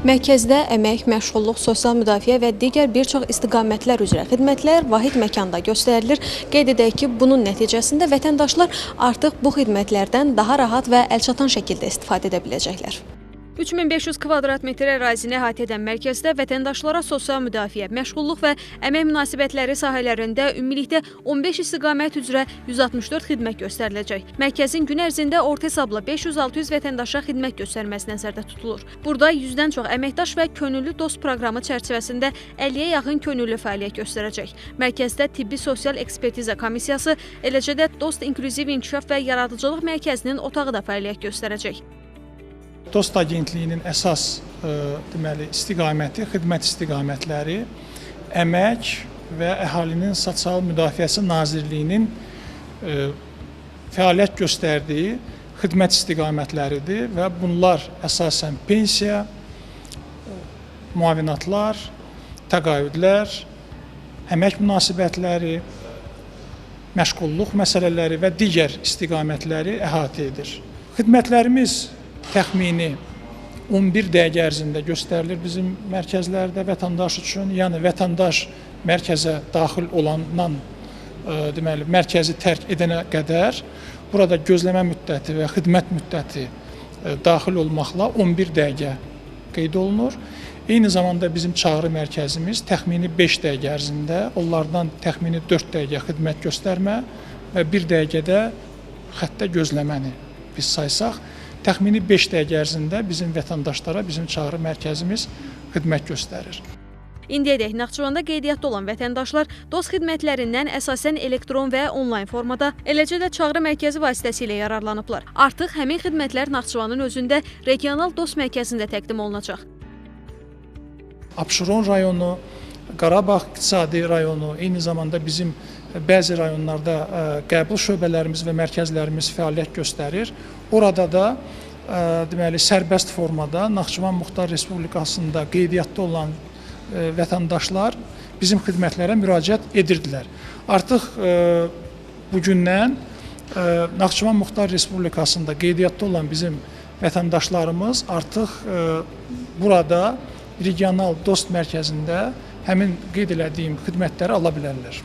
Mərkəzdə əmək, məşğulluq, sosial müdafiə və digər bir çox istiqamətlər üzrə xidmətlər vahid məkanda göstərilir. Qeyd edək ki, bunun nəticəsində vətəndaşlar artıq bu xidmətlərdən daha rahat və əlçatan şəkildə istifadə edə biləcəklər. 3500 kvadrat metr ərazini əhatə edən mərkəzdə vətəndaşlara sosial müdafiə, məşğulluq və əmək münasibətləri sahələrində ümumilikdə 15 istiqamət üzrə 164 xidmət göstəriləcək. Mərkəzin gün ərzində orta hesabla 500-600 vətəndaşa xidmət göstərməsi nəzərdə tutulur. Burada 100-dən çox əməkdaş və könüllü dost proqramı çərçivəsində 50-yə yaxın könüllü fəaliyyət göstərəcək. Mərkəzdə tibbi sosial ekspertiza komissiyası, eləcə də Dost İnklüziv İnkişaf və Yaradıcılıq Mərkəzinin otağı da fəaliyyət göstərəcək. Dost Agentliyinin əsas istiqaməti, xidmət istiqamətləri Əmək və Əhalinin Sosial Müdafiəsi Nazirliyinin fəaliyyət göstərdiyi xidmət istiqamətləridir və bunlar əsasən pensiya, müavinatlar, təqaüdlər, əmək münasibətləri, məşğulluq məsələləri və digər istiqamətləri əhatə edir. Xidmətlərimiz təxmini 11 dəqiqə ərzində göstərilir bizim mərkəzlərdə vətəndaş üçün. Yəni vətəndaş mərkəzə daxil olandan mərkəzi tərk edənə qədər burada gözləmə müddəti və xidmət müddəti daxil olmaqla 11 dəqiqə qeyd olunur. Eyni zamanda bizim çağrı mərkəzimiz təxmini 5 dəqiqə ərzində, onlardan təxmini 4 dəqiqə xidmət göstərmə və 1 dəqiqədə xəttə gözləməni biz saysaq, təxmini 5 dəqiqə ərzində bizim vətəndaşlara bizim çağrı mərkəzimiz xidmət göstərir. İndiyədək Naxçıvanda qeydiyyatda olan vətəndaşlar DOST xidmətlərindən əsasən elektron və onlayn formada, eləcə də çağrı mərkəzi vasitəsilə yararlanıblar. Artıq həmin xidmətlər Naxçıvanın özündə regional DOST mərkəzində təqdim olunacaq. Abşeron rayonu, Qarabağ iqtisadi rayonu, eyni zamanda bizim bəzi rayonlarda qəbul şöbələrimiz və mərkəzlərimiz fəaliyyət göstərir. Orada da sərbəst formada Naxçıvan Muxtar Respublikasında qeydiyyatda olan vətəndaşlar bizim xidmətlərə müraciət edirdilər. Artıq bugündən Naxçıvan Muxtar Respublikasında qeydiyyatda olan bizim vətəndaşlarımız artıq burada regional DOST mərkəzində həmin qeyd elədiyim xidmətləri ala bilərlər.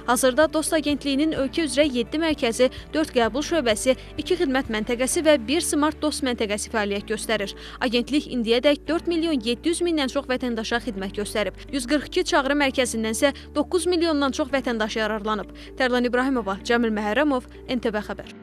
Hazırda DOST Agentliyinin ölkə üzrə 7 mərkəzi, 4 qəbul şöbəsi, 2 xidmət məntəqəsi və 1 Smart DOST məntəqəsi fəaliyyət göstərir. Agentlik indiyədək 4 milyon 700 mindən çox vətəndaşa xidmət göstərib. 142 çağrı mərkəzindən isə 9 milyondan çox vətəndaş yararlanıb. Tərlan İbrahimova, Cəmil Məhərrəmov, NTV Xəbər.